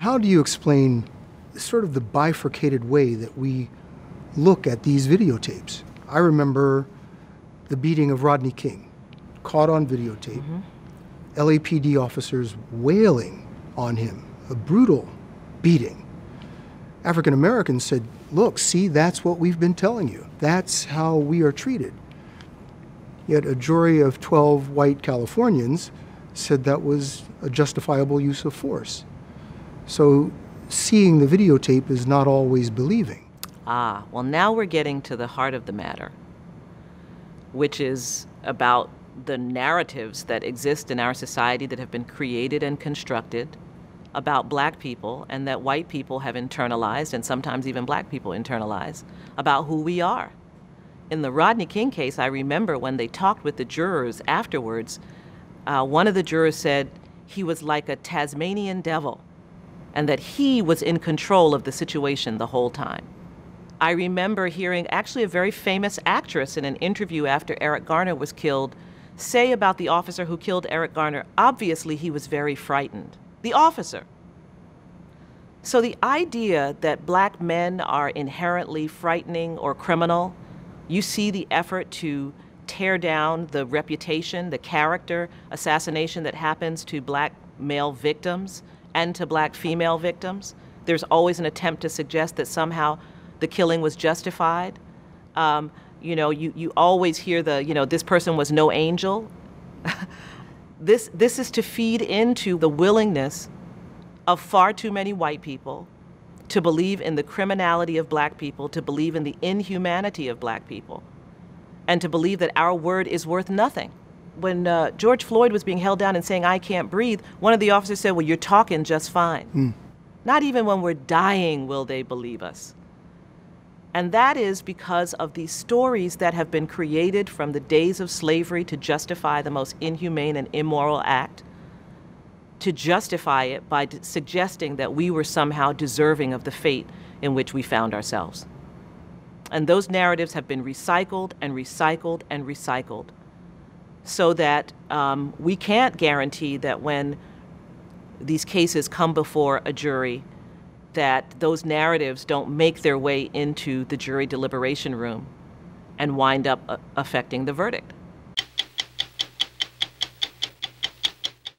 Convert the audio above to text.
How do you explain sort of the bifurcated way that we look at these videotapes? I remember the beating of Rodney King, caught on videotape. LAPD officers wailing on him, a brutal beating. African Americans said, look, see, that's what we've been telling you. That's how we are treated. Yet a jury of 12 white Californians said that was a justifiable use of force. So seeing the videotape is not always believing. Well, now we're getting to the heart of the matter, which is about the narratives that exist in our society that have been created and constructed about black people and that white people have internalized, and sometimes even black people internalize, about who we are. In the Rodney King case, I remember when they talked with the jurors afterwards, one of the jurors said he was like a Tasmanian devil and that he was in control of the situation the whole time. I remember hearing actually a very famous actress in an interview after Eric Garner was killed say about the officer who killed Eric Garner, obviously he was very frightened. The officer. So the idea that black men are inherently frightening or criminal, you see the effort to tear down the reputation, the character assassination that happens to black male victims and to black female victims. There's always an attempt to suggest that somehow the killing was justified. You always hear this person was no angel. This is to feed into the willingness of far too many white people to believe in the criminality of black people, to believe in the inhumanity of black people, and to believe that our word is worth nothing. When George Floyd was being held down and saying, "I can't breathe," one of the officers said, "Well, you're talking just fine." Not even when we're dying will they believe us. And that is because of these stories that have been created from the days of slavery to justify the most inhumane and immoral act, to justify it by suggesting that we were somehow deserving of the fate in which we found ourselves. And those narratives have been recycled and recycled and recycled so that we can't guarantee that when these cases come before a jury, that those narratives don't make their way into the jury deliberation room and wind up affecting the verdict.